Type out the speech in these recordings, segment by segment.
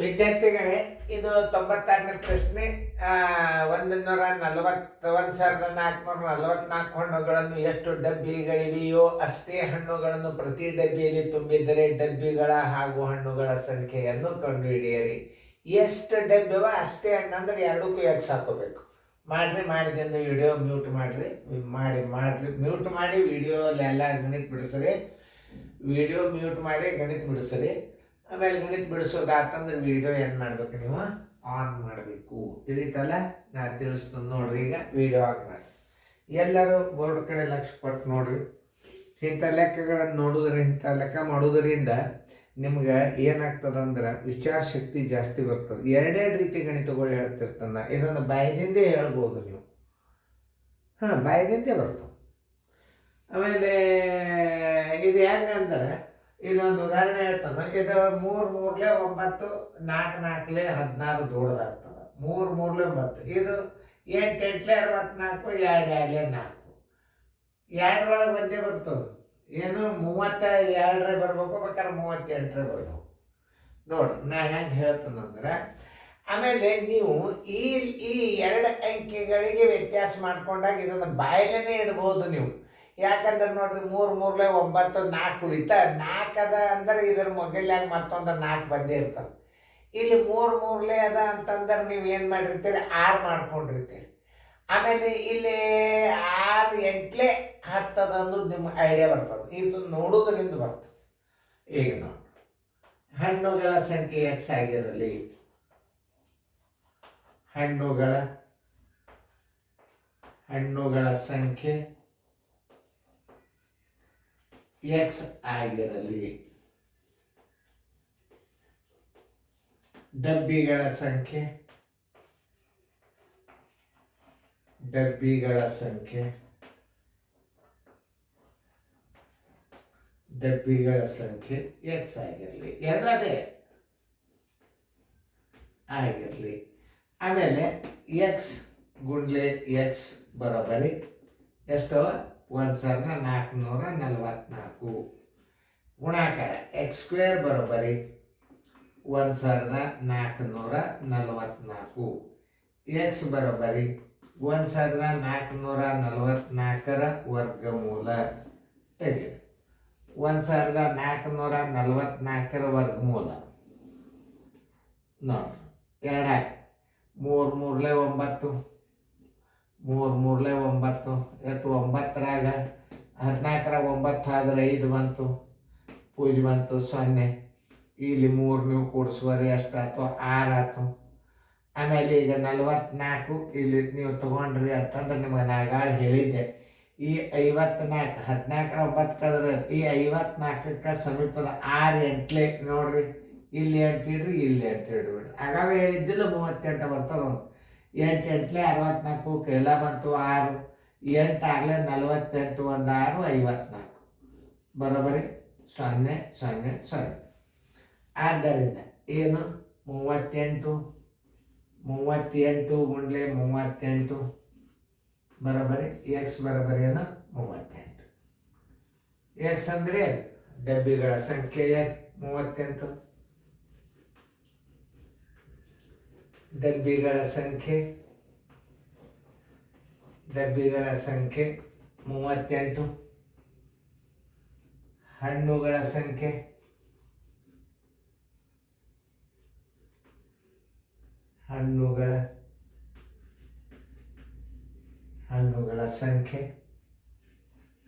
ವಿದ್ಯಾರ್ಥಿಗಳೇ, ಇದು 96ನೇ ಪ್ರಶ್ನೆ. 1444 ಹಣ್ಣುಗಳನ್ನು ಎಷ್ಟು ಡಬ್ಬಿಗಳಿವೆಯೋ ಅಷ್ಟೇ ಹಣ್ಣುಗಳನ್ನು ಪ್ರತಿ ಡಬ್ಬಿಯಲ್ಲಿ ತುಂಬಿದರೆ ಡಬ್ಬಿಗಳ ಹಾಗೂ ಹಣ್ಣುಗಳ ಸಂಖ್ಯೆಯನ್ನು ಕಂಡುಹಿಡಿಯಿರಿ. ಎಷ್ಟು ಡಬ್ಬಿವ ಅಷ್ಟೇ ಹಣ್ಣು ಅಂದ್ರೆ ಎರಡಕ್ಕೂ ಎಕ್ಸ್ ಹಾಕೋಬೇಕು. ಮಾಡಿದಿಂದ ವಿಡಿಯೋ ಮ್ಯೂಟ್ ಮಾಡಿರಿ, ಮ್ಯೂಟ್ ಮಾಡಿ ವಿಡಿಯೋಲೆಲ್ಲ ಗಣಿತ ಬಿಡಿಸ್ರಿ. ವಿಡಿಯೋ ಮ್ಯೂಟ್ ಮಾಡಿ ಗಣಿತ ಬಿಡಿಸ್ರಿ. ಆಮೇಲೆ ಗಣಿತ ಬಿಡಿಸೋದಾತಂದ್ರೆ ವಿಡಿಯೋ ಏನು ಮಾಡ್ಬೇಕು, ನೀವು ಆನ್ ಮಾಡಬೇಕು. ತಿಳಿತಲ್ಲ? ನಾ ತಿಳಿಸ್ತೀನಿ ನೋಡ್ರಿ. ಈಗ ವಿಡಿಯೋ ಆನ್ ಮಾಡಿ ಎಲ್ಲರೂ ಬೋರ್ಡ್ ಕಡೆ ಲಕ್ಷ್ಯ ಕೊಟ್ಟು ನೋಡ್ರಿ. ಇಂಥ ಲೆಕ್ಕಗಳನ್ನು ನೋಡಿದ್ರೆ, ಇಂಥ ಲೆಕ್ಕ ಮಾಡೋದ್ರಿಂದ ನಿಮ್ಗೆ ಏನಾಗ್ತದಂದ್ರೆ ವಿಚಾರ ಶಕ್ತಿ ಜಾಸ್ತಿ ಬರ್ತದೆ. ಎರಡೆರಡು ರೀತಿ ಗಣಿತಗಳು ಹೇಳ್ತಿರ್ತಾನೆ. ಇದನ್ನು ಬಾಯಿದಿಂದೇ ಹೇಳ್ಬೋದು ನೀವು. ಬಾಯಿದಿಂದೇ ಬರ್ತದೆ. ಆಮೇಲೆ ಇದು ಹೆಂಗಂದ್ರೆ ಇಲ್ಲೊಂದು ಉದಾಹರಣೆ ಹೇಳ್ತಾನೆ. ಇದು 3 3 9, 4 4 16 ದೊಡ್ಡದಾಗ್ತದೆ. 3 3 9. ಇದು 8 8 64, 2 2 4. 2 ಒಳಗೆ ಒಂದೇ ಬರ್ತದೆ. ಏನು 32 ಬರ್ಬೇಕು, ಬೇಕಾದ್ರೆ 38 ಬರ್ಬೇಕು. ನೋಡ್ರಿ ನಾ ಹೆಂಗೆ ಹೇಳ್ತಾನಂದ್ರೆ, ಆಮೇಲೆ ನೀವು ಈ 2 ಅಂಕಿಗಳಿಗೆ ವ್ಯತ್ಯಾಸ ಮಾಡ್ಕೊಂಡಾಗ ಇದನ್ನು ಬಾಯಲ್ಲೇ ಇಡ್ಬೋದು ನೀವು. ಯಾಕಂದ್ರೆ ನೋಡ್ರಿ 3 3 9 4 ಉಳಿತ 4 ಅದ ಅಂದ್ರೆ ಇದ್ರ ಮೊಗಲ್ಯಾಗ ಮತ್ತೊಂದು 4 ಬಂದೇ ಇರ್ತದೆ. ಇಲ್ಲಿ 3 3 ಅದ ಅಂತಂದ್ರೆ ನೀವು ಏನು ಮಾಡಿರ್ತೀರಿ, 6 ಮಾಡ್ಕೊಂಡಿರ್ತೀರಿ. ಆಮೇಲೆ ಇಲ್ಲಿ 6 8 10 ಅನ್ನೋದು ನಿಮ್ಮ ಐಡಿಯಾ ಬರ್ತದೆ. ಇದು ನೋಡೋದ್ರಿಂದ ಬರ್ತದೆ. ಈಗ ನೋಡಿ, ಹಣ್ಣುಗಳ ಸಂಖ್ಯೆ ಎಕ್ಸ್ ಆಗಿರಲಿ. ಹಣ್ಣುಗಳ ಸಂಖ್ಯೆ ಎಕ್ಸ್ ಆಗಿರಲಿ. ಡಬ್ಬಿಗಳ ಸಂಖ್ಯೆ ಎಕ್ಸ್ ಆಗಿರಲಿ. ಎರಡದೇ ಆಗಿರಲಿ. ಆಮೇಲೆ ಎಕ್ಸ್ ಗುಂಡ್ಲೆ ಎಕ್ಸ್ ಬರೋಬರಿ ಎಷ್ಟವ? 1444. ಗುಣಾಕಾರ x² ಬರೋಬರಿ 1444. ಎಕ್ಸ್ ಬರೋಬರಿ 1444ರ ವರ್ಗಮೂಲ ತೆಗೆಯಿರಿ. 1444ರ ವರ್ಗಮೂಲ ನೋಡಿ. 2 3 3 9, 3 3 9. ಎಷ್ಟು? 9ರಾಗ 14ರಾಗ 9 ಆದ್ರೆ 5 ಬಂತು, ಪೂಜೆ ಬಂತು 0. ಇಲ್ಲಿ 3 ನೀವು ಕೂಡಿಸುವರಿ ಎಷ್ಟಾಯ್ತು? 6 ಆಯ್ತು. ಆಮೇಲೆ ಈಗ 44 ಇಲ್ಲಿ ನೀವು ತಗೊಂಡ್ರಿ ಅಂತಂದ್ರೆ ನಿಮಗೆ ನಾಗಾಳು ಹೇಳಿದ್ದೆ, ಈ 54 14ರ 9 ಕಳೆದ್ರೆ ಈ 54ಕ್ಕೆ ಸಮೀಪದ 6 8 ನೋಡ್ರಿ. ಇಲ್ಲಿ 8 ಇಡ್ರಿ, ಇಲ್ಲಿ 8 ಇಡ್ಬಿಡ್ರಿ. ಆಗಾಗ ಹೇಳಿದ್ದಿಲ್ಲ 38 ಬರ್ತದೆ. 8 8 64 ಕೈಲ ಬಂತು 6. 8 ಆಗಲೇ 48, 1 6 54 ಬರೋಬರಿ 0 0 0. ಆದ್ದರಿಂದ ಏನು? 38 ಗುಂಡ್ಲೆ 38 ಬರೋಬರಿ ಎಕ್ಸ್ ಬರೋಬರಿ ಏನು? 38. ಎಕ್ಸ್ ಅಂದ್ರೆ ಡಬ್ಬಿಗಳ ಸಂಖ್ಯೆ 38. ಡಬ್ಬಿಗಳ ಸಂಖ್ಯೆ 38. ಹಣ್ಣುಗಳ ಸಂಖ್ಯೆ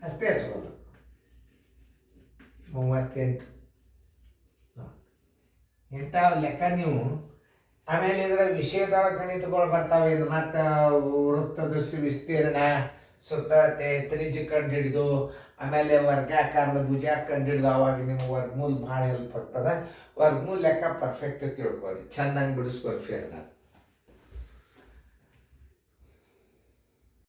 ಅಷ್ಟೇ ಹಚ್ಬೋದು. 38 ಇಂಥ ಲೆಕ್ಕ ನೀವು. ಆಮೇಲೆ ಇದರ ವಿಷಯದೊಳಗೆ ಗಣಿತಗಳು ಬರ್ತಾವೆ. ಇದು ಮತ್ತು ವೃತ್ತದ ವಿಸ್ತೀರ್ಣ, ಸುತ್ತಳತೆ, ತ್ರಿಜ್ಯ ಕಂಡುಹಿಡಿದು, ಆಮೇಲೆ ವರ್ಗಾಕಾರದ ಭುಜ ಕಂಡುಹಿಡಿದು ಅವಾಗ ನಿಮ್ಗೆ ವರ್ಗಮೂಲ ಭಾಳ ಹೆಲ್ಪ್ ಆಗ್ತದೆ. ವರ್ಗಮೂಲ ಲೆಕ್ಕ ಪರ್ಫೆಕ್ಟ್ ತಿಳ್ಕೊರಿ, ಚೆಂದಂಗೆ ಬಿಡಿಸ್ಕೊರಿ ಫೇರ್ದಾಗ.